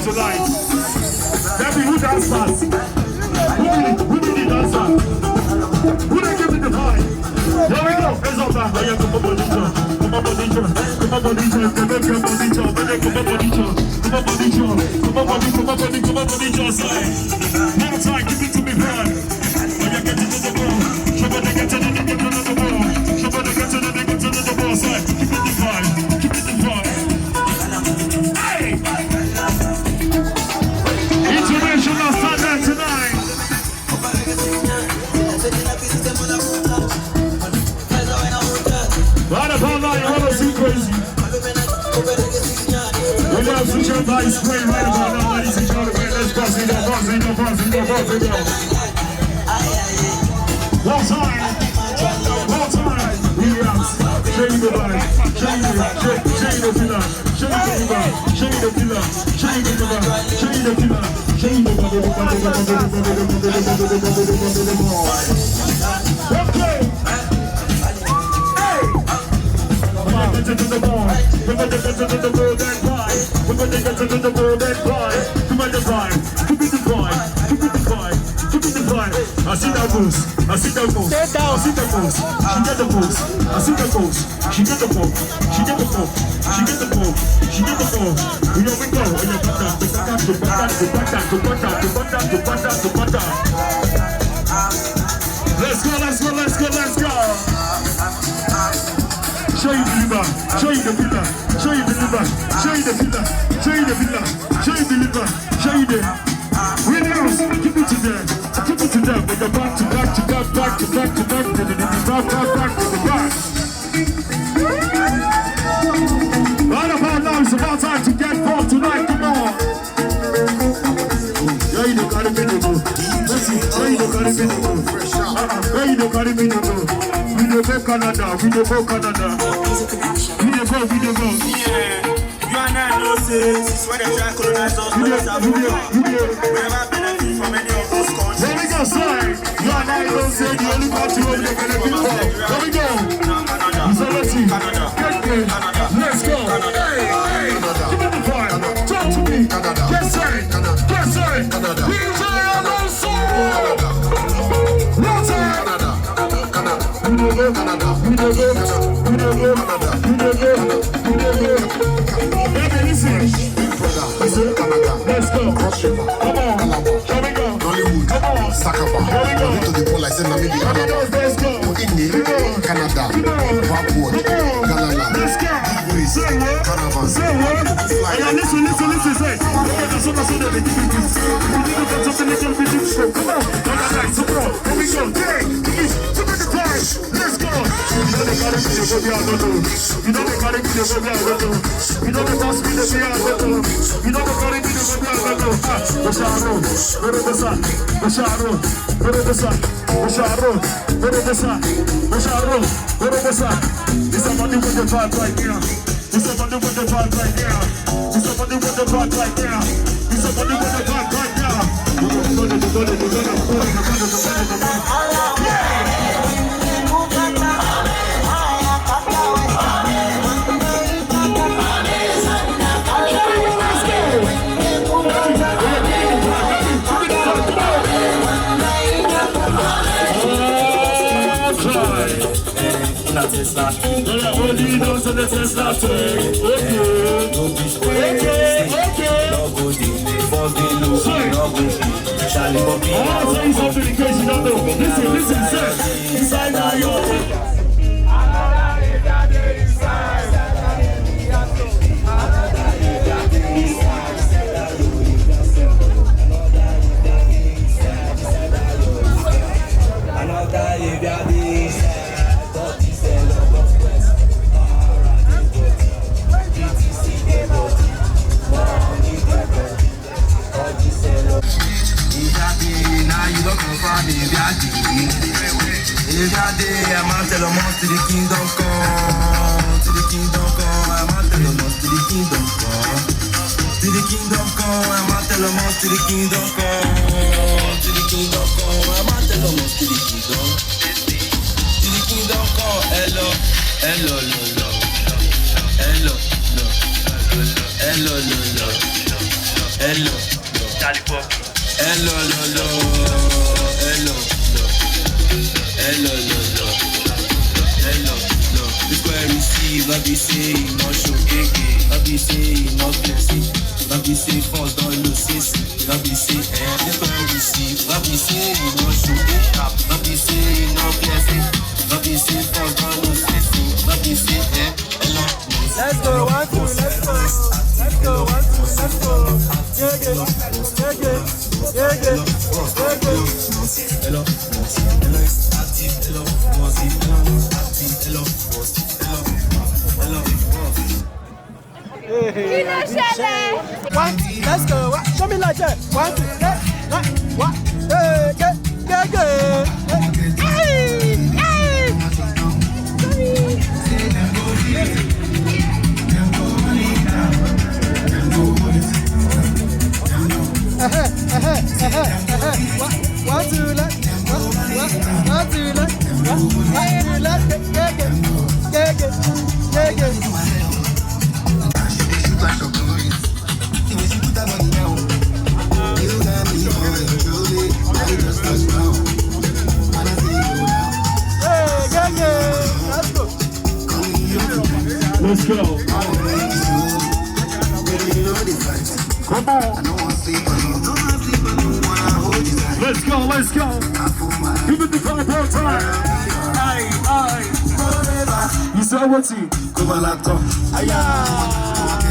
tonight. Let me who dance fast. Who did the dancer? Who they give me the vibe? Here we go. Hands up now. Come on, body jump. Come on, body jump. Come on, body jump. Come on, body jump. Come on, body jump. Come on, body jump. Come on, body jump. One time, give it to me, man. Get to the ball. Somebody get to the ball. Somebody get to the ball. Keep it the vibe. Keep it the vibe. Hey! International Sunday tonight. Right about now, you want to see crazy. We got to jump by spray right about now, ladies and gentlemen. Let's buzz it up. One time. We out. Show you the vibe. Show you the pillar. Show you the pillar. Okay. Get to the ball. We're going to get to the ball and vibe. We're going to get to the ball and vibe. Come on, the vibe. Keep it the vibe. I see that pose. Stay down. I see that pose. She get the pose. I see the pose. She get the pose. We go. Let's go. Show you the liver. Winners, keep it to them. With the back to back. Right about now, it's about time to get forth tonight. Come on. Yeah, you don't got it in the mood. We go Canada. We go. Yeah. You and I know this is where they try to colonize us. We never benefit from any of those countries. There we go, sorry. You and I know the only country where they benefit from. There we go. Canada. Let's go. Hey. Give me the fire. Talk to me. Yes, sir. Canada. We enjoy our soul. Let's go. Cross River. Come on. Here we go. Hollywood. Come on. Sakaba. Here we go. To the ball, I said Namibia. Let's go. Canada. Backward. Galala. Let's go. Say what? Caravan. Say what? Listen. Say. Come on. Here we go. Let's go. You know the carry me the baby I don't know. You know the boss me the baby I don't know. You know the carry me the baby I don't know. Basharo, It's somebody with the vibe right now. It's somebody with the vibe right now. It's somebody with the vibe right now. It's somebody with the vibe right now. I'll tell you something in case you don't know. Listen, sir. Inside now, yo. To the kingdom come, to the kingdom come, I'm out to the most to the kingdom come. To the kingdom come, I'm out to the most to the kingdom come. To the kingdom come, I'm out to the most to the kingdom. To the kingdom come, hello, hello, hello, hello, hello, hello, hello, hello, hello, hello. This where receive, I be saying no show gege, I be saying no blessing, I be saying false don't lose this, I be saying this where receive, I be saying no show gege, I be saying no blessing, I be saying false don't lose this, I be saying hello. Let's go, 1, 2, let's go. Let's go, 1, 2, let's go. Gege, Hello. Hey, one, let's go. Show me like that. 1, 2, what? Hey, Let's go. Come on. Let's go, let's go. Give it the clap one time. Aye. You saw what's he?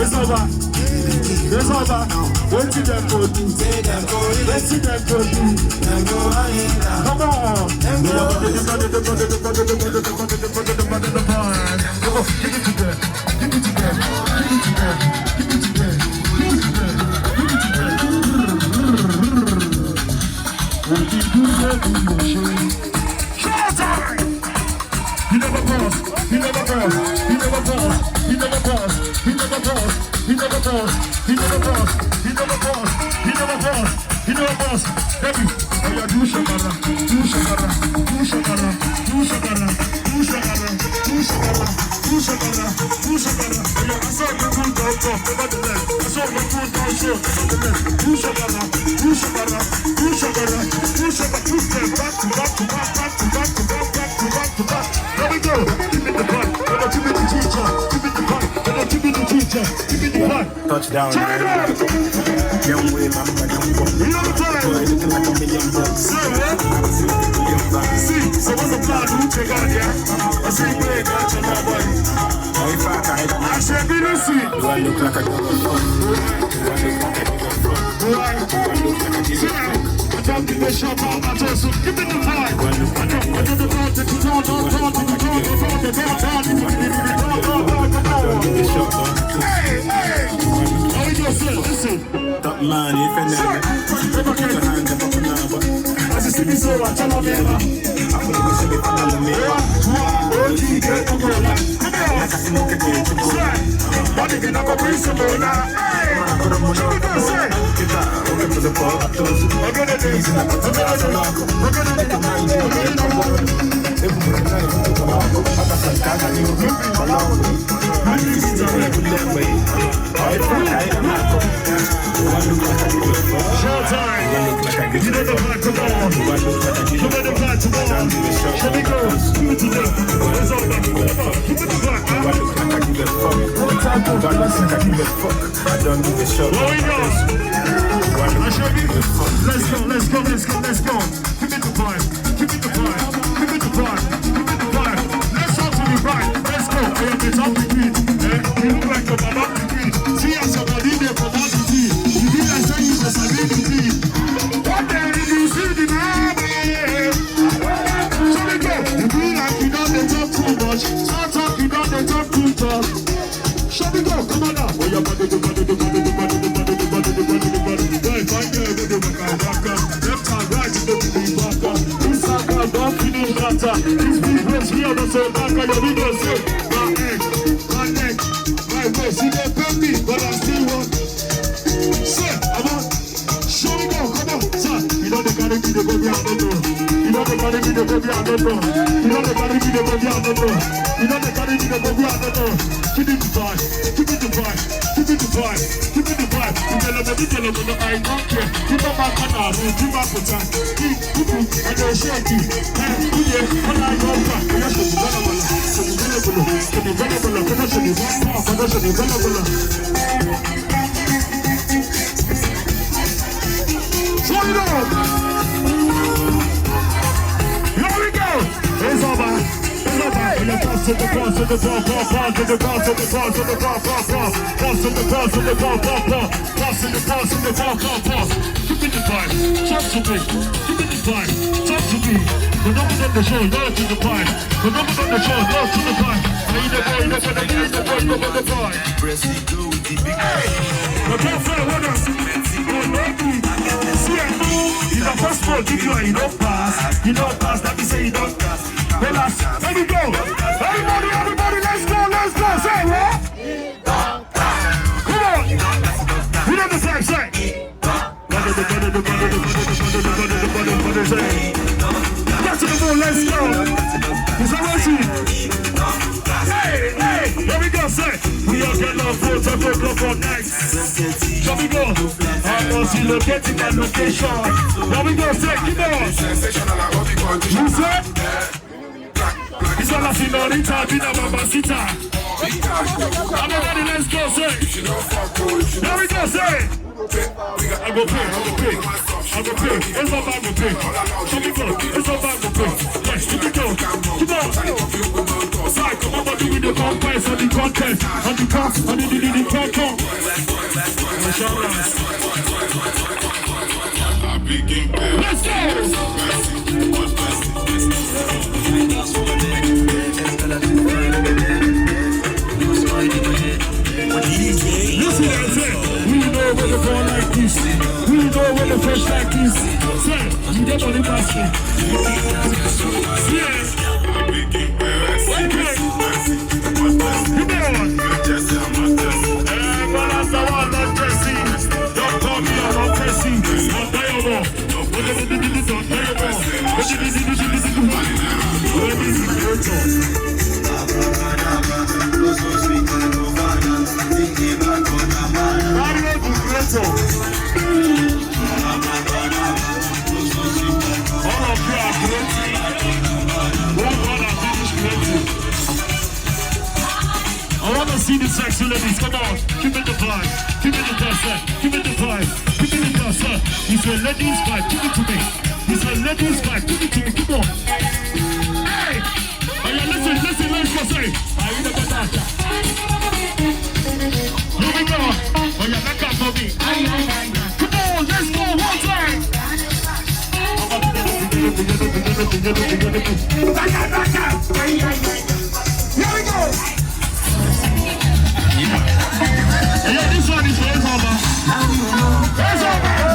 It's over. It's over. What did them go do? What did them go do? Come on. Come on, give it to them. Give it to them. Give it to them. Give it to them. Give it to them. Showtime! He never paused. He never paused. He never paused. He never paused. He never paused. He never paused. He never paused. He never paused. He never paused. He never paused. Baby, oh yeah, do shakara, do shakara, do shakara, do shakara, do shakara, do shakara, do shakara, do shakara. Oh yeah, I saw the food down top over the leg. I saw the food down short over the leg. Do shakara, do shakara, do shakara, do shakara. Two step back to back to back, back to back to back, back to back to back. There we go. Give me the ball. Give me the teacher. Give me the ball. Give me the teacher. Give me the ball. Touchdown. Young way, my brother. You know the time. Like a million bucks. See, so what's the plan? Who take out here? I see you ain't got your boy. I should be the seat. Do I look like a dog? Sit down. I don't give a shot on my toes, so give me the vibe. I do the vibe that you don't. Hey. How we go, sir? Listen. Top man, if I never put your hand up on the as you see me so, I tell me, I'm going to see me from the mirror. What if you never bring some more now? Showtime! You know the vibe, come on! You know the vibe, come on! Here we go! Give it to them! It's all back, come on! Give it the vibe! I don't give a fuck. Here we go! I show you! Let's go! Give it the vibe! Give it the vibe! Give it the vibe! Give it the vibe! Let's talk to the vibe! Let's go! I am the top degree! You look like you're about degree! See us somebody there for that degree! You feel like saying you must have been degree! What the hell did you see the man? So we go! You feel like you don't talk too much! Start talking, you don't talk too tough! Shall we go? Come on now! Oh, your body, the body. Right, fine girl, with the waka. Left hand, right, to the waka. This side, don't finish matter. These people here, don't say waka. Your window say, my neck, my waist. See, they pay me, but I still want. Say, I'm on. Show me go, come on, sir. You know they carry me, they go behind the door. You know they carry me, they go behind the door. You know they carry me, they go behind the door. You know they carry me, they go behind the door. Give me the vibe, give me the vibe, give me the vibe, give me the vibe. You tell them Everybody tell them that I don't care. Keep up my canal, keep up with that. And they're shaking. And when I go back, I should be available. Should be available. Should be available. Should be available. So you know. Here we go. It's over. Pass to the cross, to the ball, pass to the cross, to the cross, to the ball, pass to the cross, to the ball, pass to the cross, to the ball, pass. Give me the vibe, talk to me. Give me the vibe, talk to me. The numbers on the show, go to the vibe. The numbers on the show, go to the vibe. I need the boy, the boy. Press it, go with the big The girlfriend, what else? Oh, baby. See, he's a passport, if you don't pass. You don't pass, that means say you don't pass. Relax, let me go. Everybody, let's go. Say what? Come on. We know the same, say. Get to the ball, let's go. Is that what you? Hey, here we go, say. We all get love for 10 o'clock all night. Here we go. I was relocating my location. Here we go, say, come on. You say? It's all a señorita, vida mamacita. Everybody, let's go, say. Here we go, say. I go pay. It's all about the pay. Here we go. It's all about the pay. Yes, here we go. Come on. Side, come on, body with the conquest on the contest. On the cost, on the conquest. Let's go. Listen, I say, we know when the ball like this. We know when the fresh like this. Say, you get on the basket. Yes. Okay. Come on. But that's the one not pressing. Don't call me, I'm not pressing. Not dialogue. I want to see the sexy ladies, come on, give me the vibe, give me the dust, give me the vibe, give me the dust. He's a ladies vibe, give it to me. He's a ladies vibe, give it to me, come on. Hey! Oh yeah, listen, let's go say. I need a better. Here we go. Oh yeah, back up for me. Come on, let's go one time. Back up. Here we go. Yeah, this one is for over. It's over.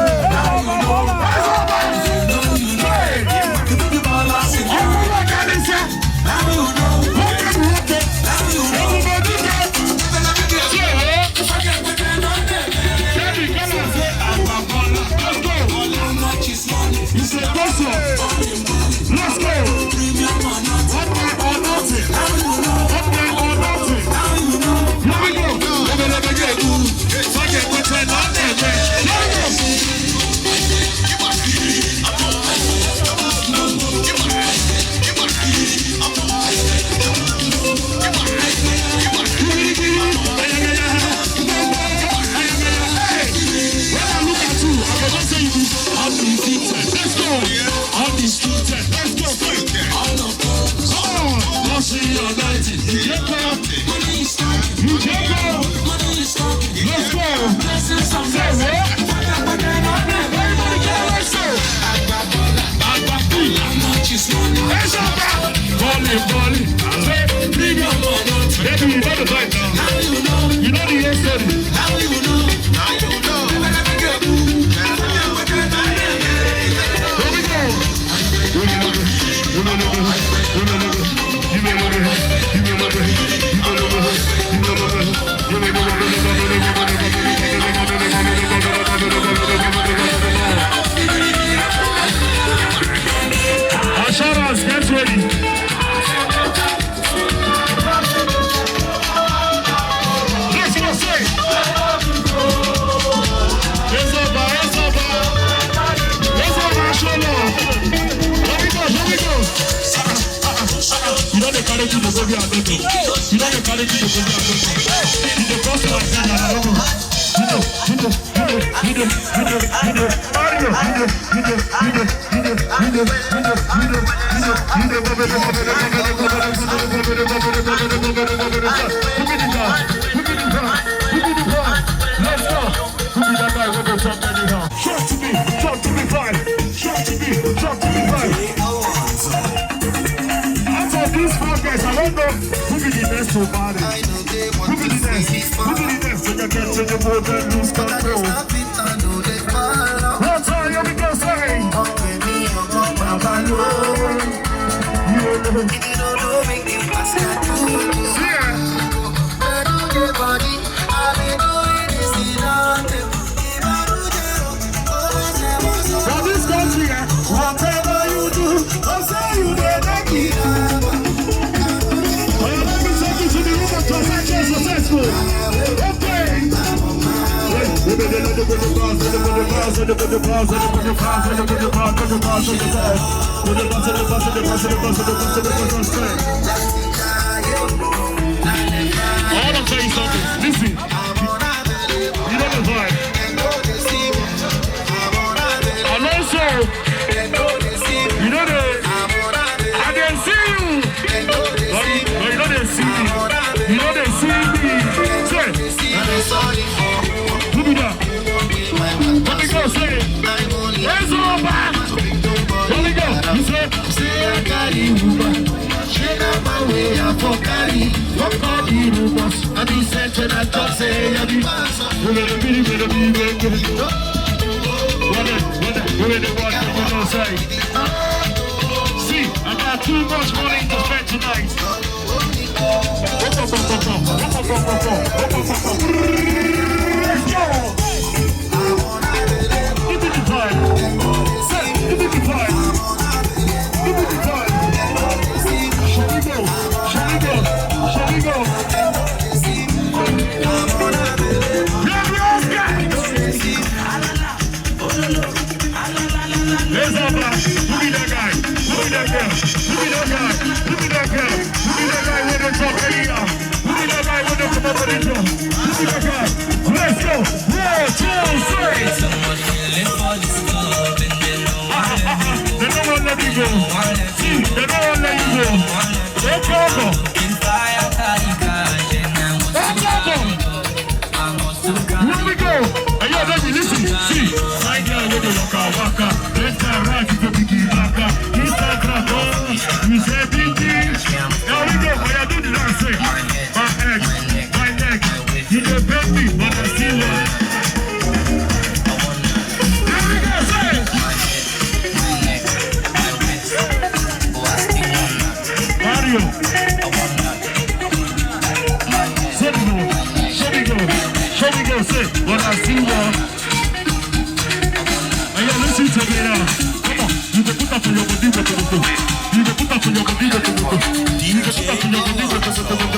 Let's go. One way or nothing. Here we go. Assurance, get ready. go be a you know the quality to go be a you the cost of I don't know. Let's go. Who be that guy with the top anyhow? Talk to me fine. Talk to me fine. Out of these four guys, I don't know who be the next to body. Who be the next? Who be the next to get to the boat and lose control? One time, here we go, say. For this country, whatever you do, I'll say you never give up. Let me take you to the room of transaction successful. Okay. I want to tell you something. Listen. You know the vibe. And also, you know I can see you. But you know they see me. You know they see me. Say, who be that? Let me go, say it. Let's go back. Let me go. You say I got you. Shake out my way, I forgot it. Fuck all the rumors. And he said to that talk, say, I be we're gonna be. We're the one that we don't say. See, I got too much money to spend tonight. Let's go! Give me the time. Give me the time. Give me the time. Shall we go? Shall we go? Shall we go? There's our black. Who be that guy? Who be that girl? Who be that guy? Who be that girl? Who be that guy with the top area? Who be that guy with the come up with the drum? Who be that guy? Let's go! 1, 2, 3! They don't want to let me go. See, they don't want to let you go. They're trouble. Here we go. Hey, yo, let me listen. See, my girl with the waka. Let's go right to the biggie waka. Instagram, you say biggie. Here we go. When I do the dance, say, my neck. You don't beg me, but I still want. Here we go, say. Mario. Show me go, say, but I still want. Hey, yo, listen to me now. Come on, you can put up on your body, you can put up on your body, you can put up on your body,